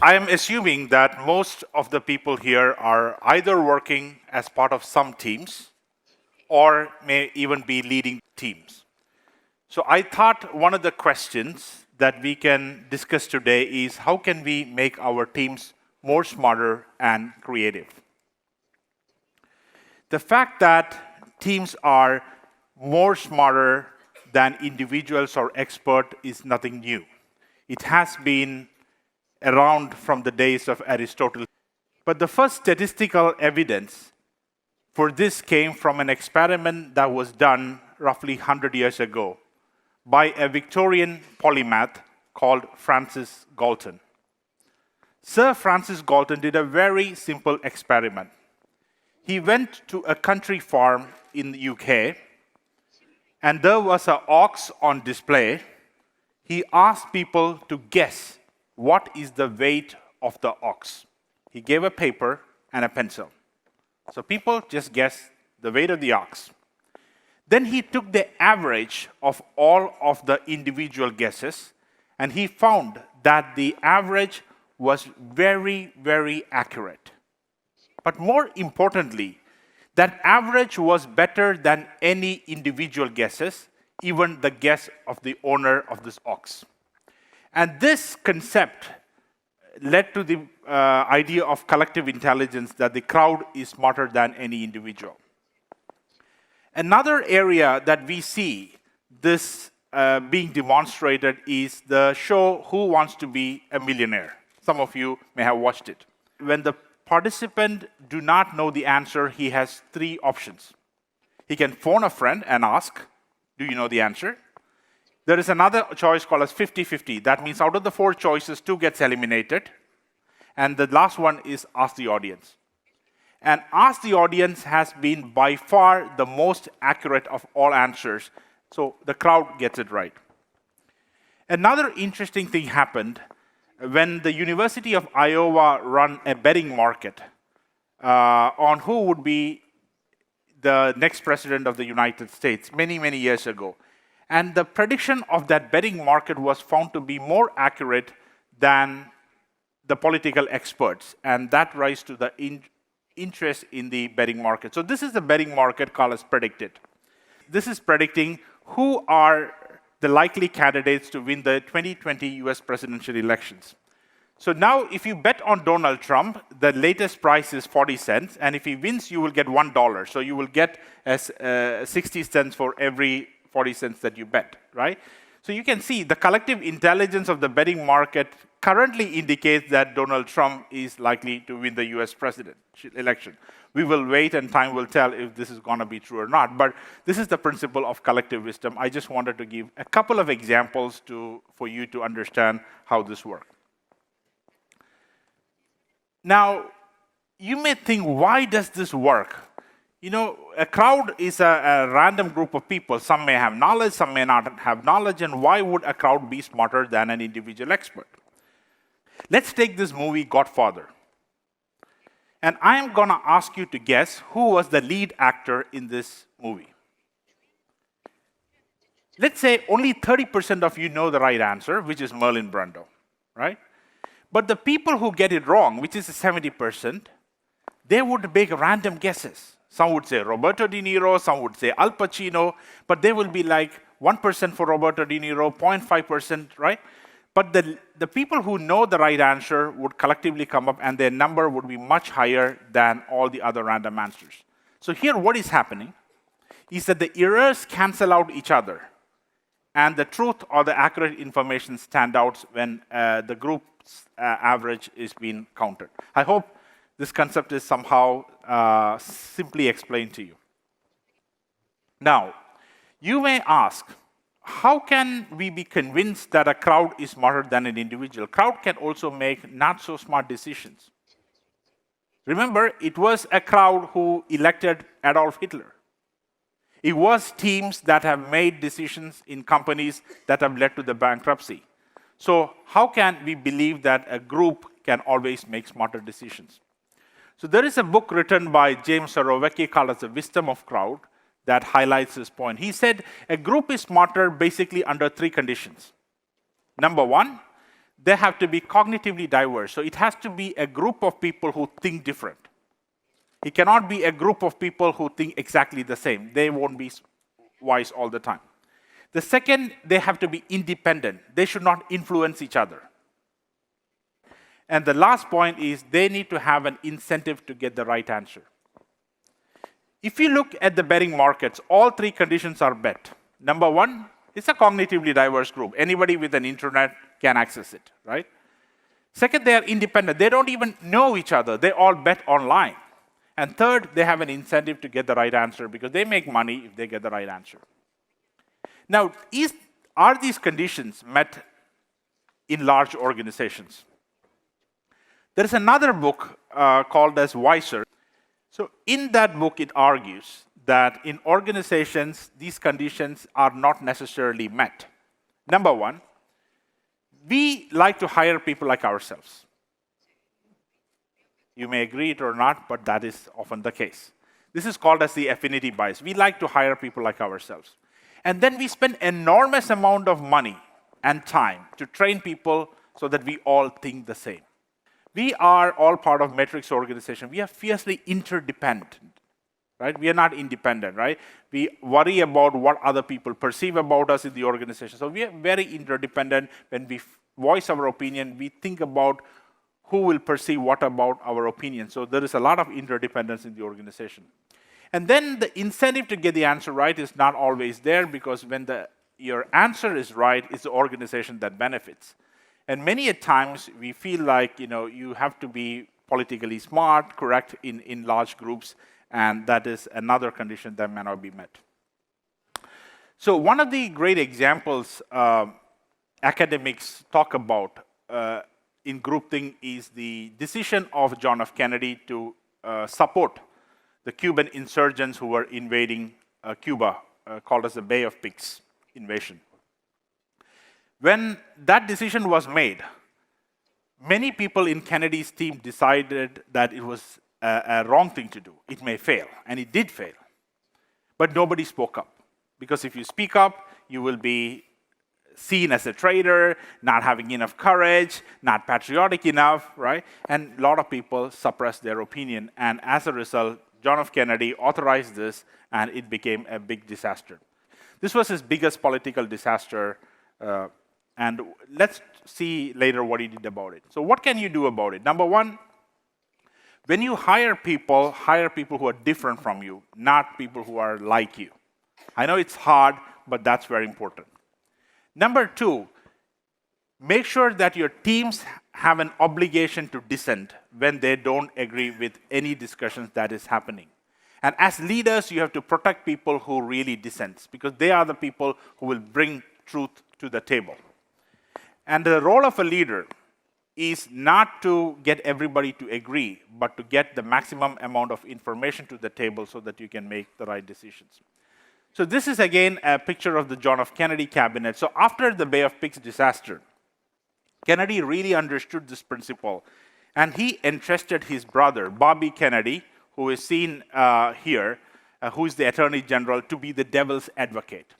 I am assuming that most of the people here are either working as part of some teams or may even be leading teams. So I thought one of the questions that we can discuss today is how can we make our teams more smarter and creative? The fact that teams are more smarter than individuals or experts is nothing new. It has been around from the days of Aristotle. But the first statistical evidence for this came from an experiment that was done roughly 100 years ago by a Victorian polymath called Francis Galton. Sir Francis Galton did a very simple experiment. He went to a country farm in the UK, and there was an ox on display. He asked people to guess what is the weight of the ox. He gave a paper and a pencil. So people just guessed the weight of the ox. Then he took the average of all of the individual guesses, and he found that the average was very, very accurate. But more importantly, that average was better than any individual guesses, even the guess of the owner of this ox. And this concept led to the idea of collective intelligence, that the crowd is smarter than any individual. Another area that we see this being demonstrated is the show Who Wants to Be a Millionaire? Some of you may have watched it. When the participant do not know the answer, he has three options. He can phone a friend and ask, do you know the answer? There is another choice called as 50-50. That means out of the four choices, two gets eliminated. And the last one is ask the audience. And ask the audience has been by far the most accurate of all answers. So the crowd gets it right. Another interesting thing happened when the University of Iowa ran a betting market on who would be the next president of the United States many, many years ago. And the prediction of that betting market was found to be more accurate than the political experts. And that raised to the interest in the betting market. So this is the betting market called as predicted. This is predicting who are the likely candidates to win the 2020 US presidential elections. So now if you bet on Donald Trump, the latest price is 40 cents. And if he wins, you will get $1. So you will get 60 cents for every 40 cents that you bet, right? So you can see the collective intelligence of the betting market currently indicates that Donald Trump is likely to win the US presidential election. We will wait and time will tell if this is going to be true or not. But this is the principle of collective wisdom. I just wanted to give a couple of examples for you to understand how this works. Now, you may think, why does this work? You know, a crowd is a random group of people. Some may have knowledge, some may not have knowledge, and why would a crowd be smarter than an individual expert? Let's take this movie, Godfather. And I am going to ask you to guess who was the lead actor in this movie. Let's say only 30% of you know the right answer, which is Marlon Brando, right? But the people who get it wrong, which is 70%, they would make random guesses. Some would say Roberto De Niro, some would say Al Pacino, but they will be like 1% for Roberto De Niro, 0.5%, right? But the people who know the right answer would collectively come up, and their number would be much higher than all the other random answers. So here what is happening is that the errors cancel out each other, and the truth or the accurate information stand out when the group's average is being counted. I hope this concept is somehow simply explained to you. Now, you may ask, how can we be convinced that a crowd is smarter than an individual? Crowd can also make not so smart decisions. Remember, it was a crowd who elected Adolf Hitler. It was teams that have made decisions in companies that have led to the bankruptcy. So how can we believe that a group can always make smarter decisions? So there is a book written by James Surowiecki called as The Wisdom of Crowd that highlights this point. He said a group is smarter basically under three conditions. Number one, they have to be cognitively diverse. So it has to be a group of people who think different. It cannot be a group of people who think exactly the same. They won't be wise all the time. The second, they have to be independent. They should not influence each other. And the last point is they need to have an incentive to get the right answer. If you look at the betting markets, all three conditions are met. Number one, it's a cognitively diverse group. Anybody with an internet can access it, right? Second, they are independent. They don't even know each other. They all bet online. And third, they have an incentive to get the right answer because they make money if they get the right answer. Now, are these conditions met in large organizations? There is another book called as Wiser. So in that book, it argues that in organizations, these conditions are not necessarily met. Number one, we like to hire people like ourselves. You may agree it or not, but that is often the case. This is called as the affinity bias. We like to hire people like ourselves. And then we spend enormous amount of money and time to train people so that we all think the same. We are all part of metrics organization. We are fiercely interdependent, right? We are not independent, right? We worry about what other people perceive about us in the organization. So we are very interdependent. When we voice our opinion, we think about who will perceive what about our opinion. So there is a lot of interdependence in the organization. And then the incentive to get the answer right is not always there because when your answer is right, it's the organization that benefits. And many a times we feel like you have to be politically smart, correct in large groups, and that is another condition that may not be met. So one of the great examples academics talk about in groupthink is the decision of John F. Kennedy to support the Cuban insurgents who were invading Cuba, called as the Bay of Pigs invasion. When that decision was made, many people in Kennedy's team decided that it was a wrong thing to do. It may fail, and it did fail. But nobody spoke up. Because if you speak up, you will be seen as a traitor, not having enough courage, not patriotic enough, right? And a lot of people suppressed their opinion. And as a result, John F. Kennedy authorized this, and it became a big disaster. This was his biggest political disaster, and let's see later what he did about it. So what can you do about it? Number one, when you hire people who are different from you, not people who are like you. I know it's hard, but that's very important. Number two, make sure that your teams have an obligation to dissent when they don't agree with any discussions that is happening. And as leaders, you have to protect people who really dissent, because they are the people who will bring truth to the table. And the role of a leader is not to get everybody to agree, but to get the maximum amount of information to the table so that you can make the right decisions. So this is again a picture of the John F. Kennedy cabinet. So after the Bay of Pigs disaster, Kennedy really understood this principle, and he entrusted his brother, Bobby Kennedy, who is seen here, who is the Attorney General, to be the devil's advocate.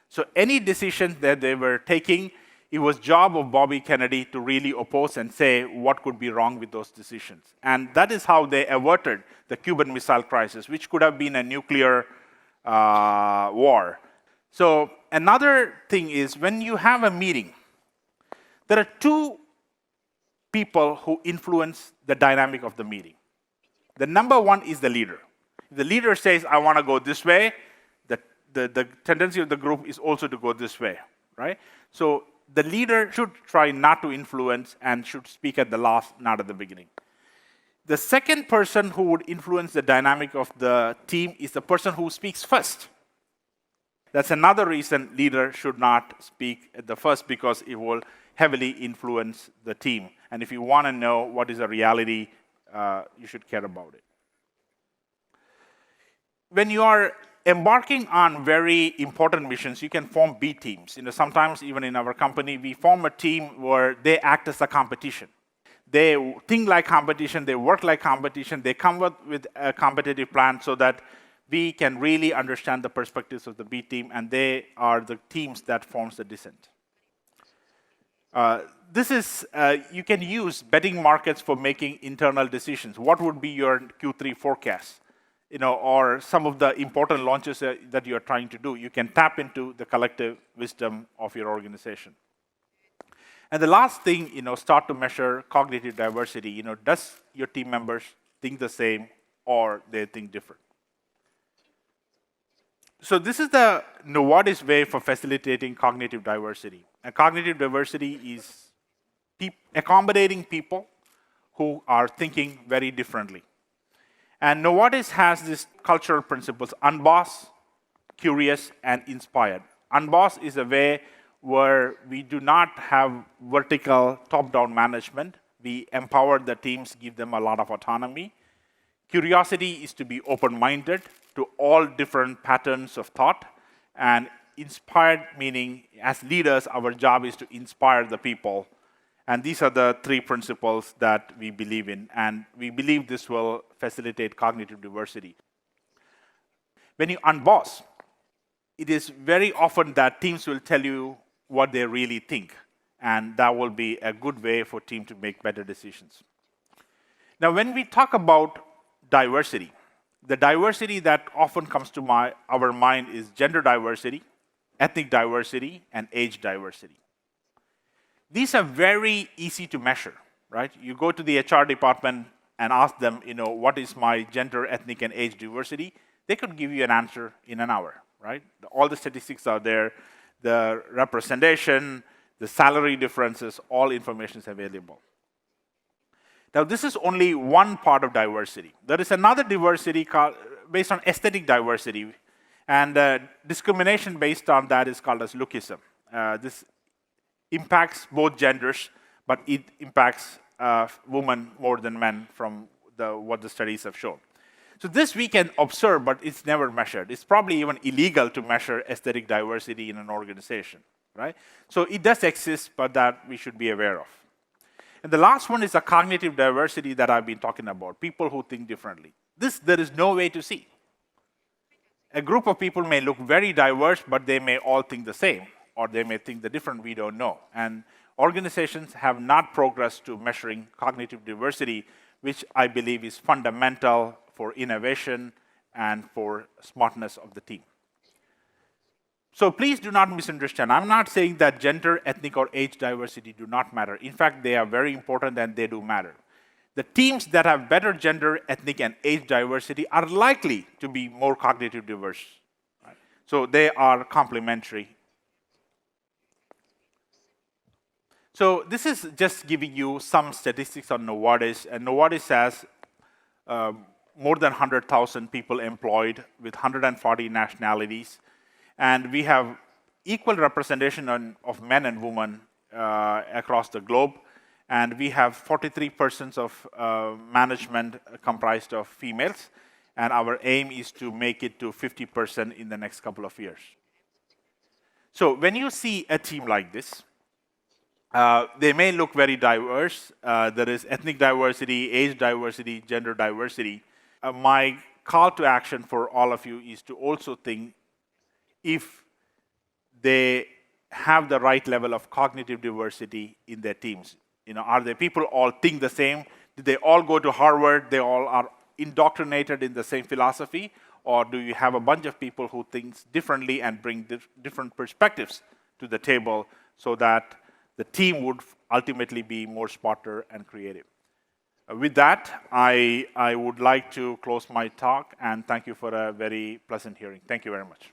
So any decision that they were taking, it was job of Bobby Kennedy to really oppose and say what could be wrong with those decisions. And that is how they averted the Cuban Missile Crisis, which could have been a nuclear war. So another thing is, when you have a meeting, there are two people who influence the dynamic of the meeting. The number one is the leader. If the leader says, I want to go this way, the tendency of the group is also to go this way, right? So the leader should try not to influence and should speak at the last, not at the beginning. The second person who would influence the dynamic of the team is the person who speaks first. That's another reason leader should not speak at the first, because it will heavily influence the team. And if you want to know what is a reality, you should care about it. When you are embarking on very important missions, you can form B teams. Sometimes even in our company, we form a team where they act as a competition. They think like competition, they work like competition, they come up with a competitive plan so that we can really understand the perspectives of the B team, and they are the teams that forms the dissent. This is, you can use betting markets for making internal decisions. What would be your Q3 forecast? Or some of the important launches that you're trying to do. You can tap into the collective wisdom of your organization. And the last thing, start to measure cognitive diversity. Does your team members think the same or they think different? So this is the Novartis way for facilitating cognitive diversity. And cognitive diversity is accommodating people who are thinking very differently. And Novartis has these cultural principles: unboss, curious, and inspired. Unboss is a way where we do not have vertical top-down management. We empower the teams, give them a lot of autonomy. Curiosity is to be open-minded to all different patterns of thought. And inspired meaning, as leaders, our job is to inspire the people. And these are the three principles that we believe in. And we believe this will facilitate cognitive diversity. When you unboss, it is very often that teams will tell you what they really think. And that will be a good way for teams to make better decisions. Now, when we talk about diversity, the diversity that often comes to our mind is gender diversity, ethnic diversity, and age diversity. These are very easy to measure, right? You go to the HR department and ask them, what is my gender, ethnic, and age diversity? They could give you an answer in an hour, right? All the statistics are there, the representation, the salary differences, all information is available. Now, this is only one part of diversity. There is another diversity based on aesthetic diversity, and discrimination based on that is called as lookism. This impacts both genders, but it impacts women more than men from what the studies have shown. So this we can observe, but it's never measured. It's probably even illegal to measure aesthetic diversity in an organization, right? So it does exist, but that we should be aware of. And the last one is the cognitive diversity that I've been talking about, people who think differently. This there is no way to see. A group of people may look very diverse, but they may all think the same, or they may think the different, we don't know. And organizations have not progressed to measuring cognitive diversity, which I believe is fundamental for innovation and for smartness of the team. So please do not misunderstand. I'm not saying that gender, ethnic, or age diversity do not matter. In fact, they are very important and they do matter. The teams that have better gender, ethnic, and age diversity are likely to be more cognitive diverse. Right? So they are complementary. So this is just giving you some statistics on Novartis. And Novartis has more than 100,000 people employed with 140 nationalities. And we have equal representation of men and women across the globe. And we have 43% of management comprised of females. And our aim is to make it to 50% in the next couple of years. So when you see a team like this, they may look very diverse. There is ethnic diversity, age diversity, gender diversity. My call to action for all of you is to also think if they have the right level of cognitive diversity in their teams. Are the people all think the same? Did they all go to Harvard? They all are indoctrinated in the same philosophy? Or do you have a bunch of people who think differently and bring different perspectives to the table so that the team would ultimately be more smarter and creative? With that, I would like to close my talk and thank you for a very pleasant hearing. Thank you very much.